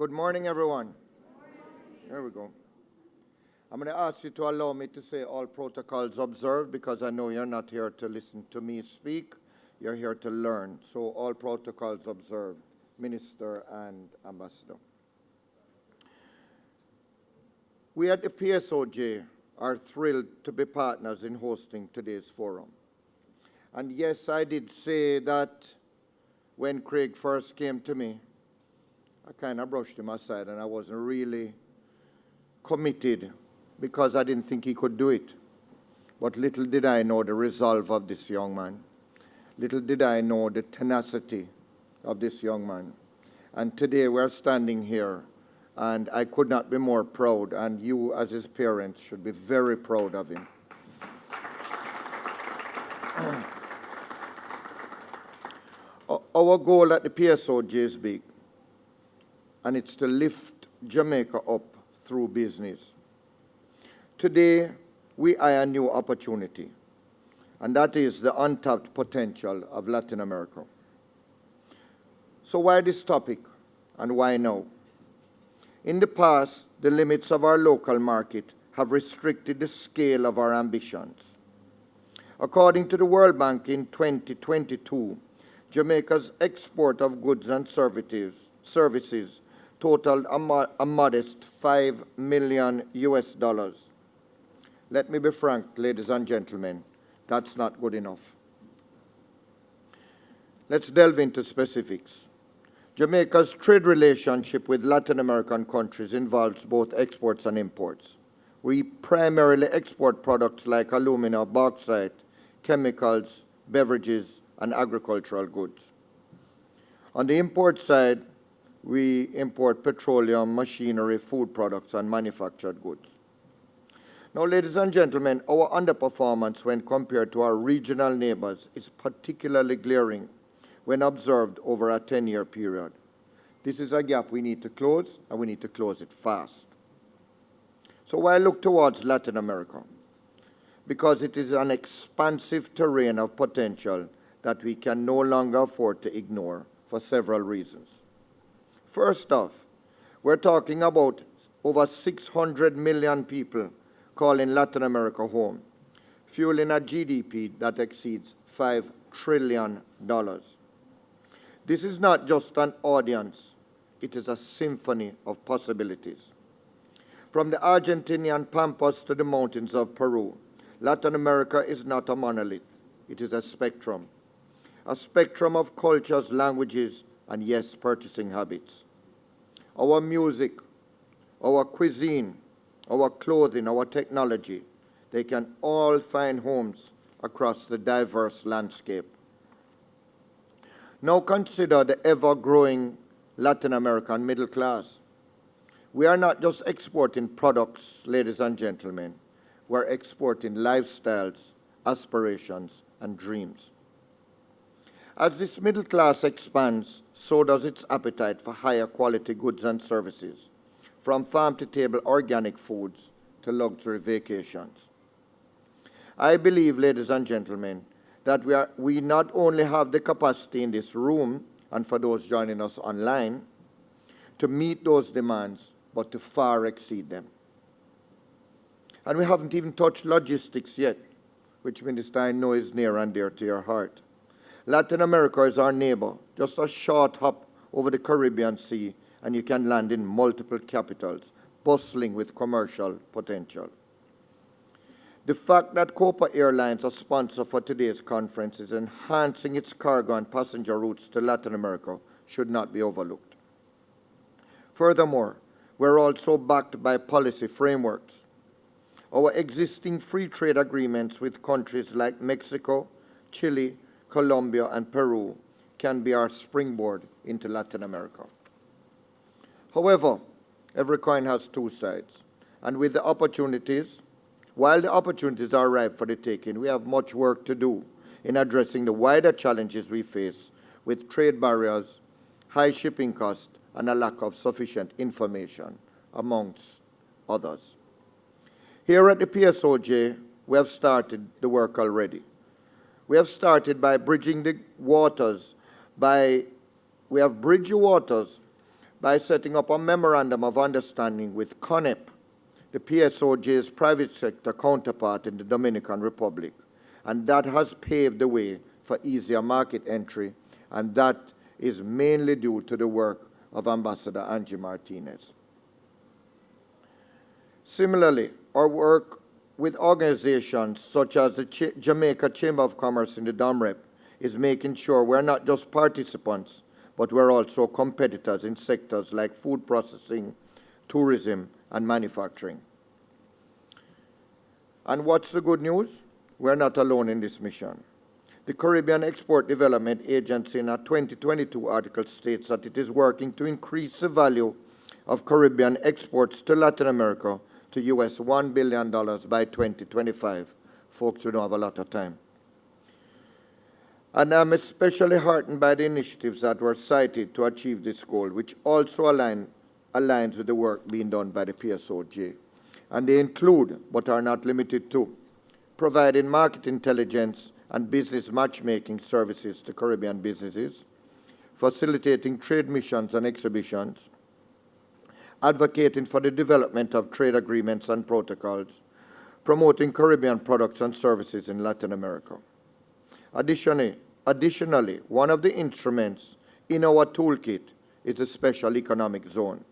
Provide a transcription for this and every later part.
Good morning, everyone. There we go. I'm going to ask you to allow me to say all protocols observed because I know you're not here to listen to me speak. You're here to learn. So all protocols observed, Minister and Ambassador. We at the PSOJ are thrilled to be partners in hosting today's forum. And yes, I did say that when Craig first came to me, I kind of brushed him aside and I wasn't really committed because I didn't think he could do it. But little did I know the resolve of this young man. Little did I know the tenacity of this young man. And today we're standing here and I could not be more proud, and you as his parents should be very proud of him. Our goal at the PSOJ is big, and it's to lift Jamaica up through business. Today, we eye a new opportunity, and that is the untapped potential of Latin America. So why this topic, and why now? In the past, the limits of our local market have restricted the scale of our ambitions. According to the World Bank in 2022, Jamaica's export of goods and services totaled a modest $5 million US. Let me be frank, ladies and gentlemen, that's not good enough. Let's delve into specifics. Jamaica's trade relationship with Latin American countries involves both exports and imports. We primarily export products like alumina, bauxite, chemicals, beverages, and agricultural goods. On the import side, we import petroleum, machinery, food products, and manufactured goods. Now, ladies and gentlemen, our underperformance when compared to our regional neighbors is particularly glaring when observed over a 10-year period. This is a gap we need to close, and we need to close it fast. So why look towards Latin America? Because it is an expansive terrain of potential that we can no longer afford to ignore for several reasons. First off, we're talking about over 600 million people calling Latin America home, fueling a GDP that exceeds $5 trillion. This is not just an audience, it is a symphony of possibilities. From the Argentinian pampas to the mountains of Peru, Latin America is not a monolith, it is a spectrum of cultures, languages, and yes, purchasing habits. Our music, our cuisine, our clothing, our technology, they can all find homes across the diverse landscape. Now consider the ever-growing Latin American middle class. We are not just exporting products, ladies and gentlemen. We're exporting lifestyles, aspirations, and dreams. As this middle class expands, so does its appetite for higher quality goods and services, from farm-to-table organic foods to luxury vacations. I believe, ladies and gentlemen, that we not only have the capacity in this room, and for those joining us online, to meet those demands, but to far exceed them. And we haven't even touched logistics yet, which, Minister, I know is near and dear to your heart. Latin America is our neighbor, just a short hop over the Caribbean Sea, and you can land in multiple capitals, bustling with commercial potential. The fact that Copa Airlines, a sponsor for today's conference, is enhancing its cargo and passenger routes to Latin America should not be overlooked. Furthermore, we're also backed by policy frameworks. Our existing free trade agreements with countries like Mexico, Chile, Colombia, and Peru can be our springboard into Latin America. However, every coin has two sides, and with the opportunities, while the opportunities are ripe for the taking, we have much work to do in addressing the wider challenges we face with trade barriers, high shipping costs, and a lack of sufficient information, amongst others. Here at the PSOJ, we have started the work already. We have started by bridging the waters, we have bridged the waters by setting up a memorandum of understanding with CONEP, the PSOJ's private sector counterpart in the Dominican Republic, and that has paved the way for easier market entry, and that is mainly due to the work of Ambassador Angie Martinez. Similarly, our work with organizations such as the Jamaica Chamber of Commerce in the DOMREP is making sure we're not just participants, but we're also competitors in sectors like food processing, tourism, and manufacturing. And what's the good news? We're not alone in this mission. The Caribbean Export Development Agency in a 2022 article states that it is working to increase the value of Caribbean exports to Latin America to US $1 billion by 2025. Folks, we don't have a lot of time. And I'm especially heartened by the initiatives that were cited to achieve this goal, which also aligns with the work being done by the PSOJ. And they include, but are not limited to, providing market intelligence and business matchmaking services to Caribbean businesses, facilitating trade missions and exhibitions, advocating for the development of trade agreements and protocols, promoting Caribbean products and services in Latin America. Additionally, one of the instruments in our toolkit is a special economic zone.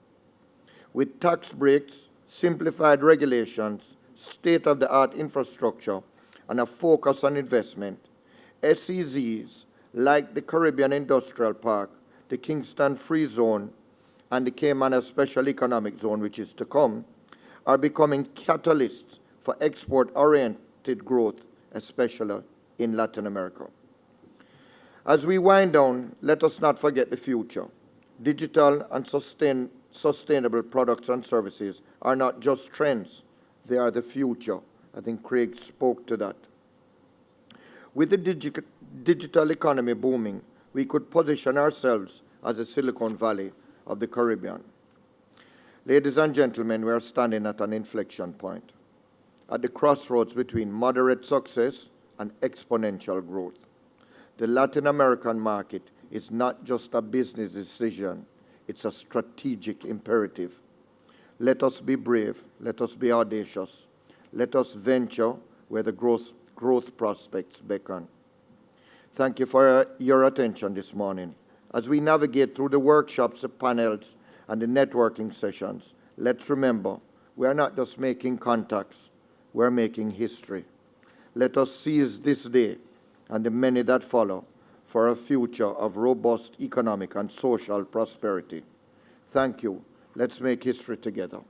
With tax breaks, simplified regulations, state-of-the-art infrastructure, and a focus on investment, SEZs like the Caribbean Industrial Park, the Kingston Free Zone, and the Cayman Special Economic Zone, which is to come, are becoming catalysts for export-oriented growth, especially in Latin America. As we wind down, let us not forget the future. Digital and sustainable products and services are not just trends, they are the future. I think Craig spoke to that. With the digital economy booming, we could position ourselves as a Silicon Valley of the Caribbean. Ladies and gentlemen, we are standing at an inflection point, at the crossroads between moderate success and exponential growth. The Latin American market is not just a business decision, it's a strategic imperative. Let us be brave, let us be audacious, let us venture where the growth prospects beckon. Thank you for your attention this morning. As we navigate through the workshops, the panels, and the networking sessions, let's remember, we are not just making contacts, we're making history. Let us seize this day and the many that follow for a future of robust economic and social prosperity. Thank you. Let's make history together.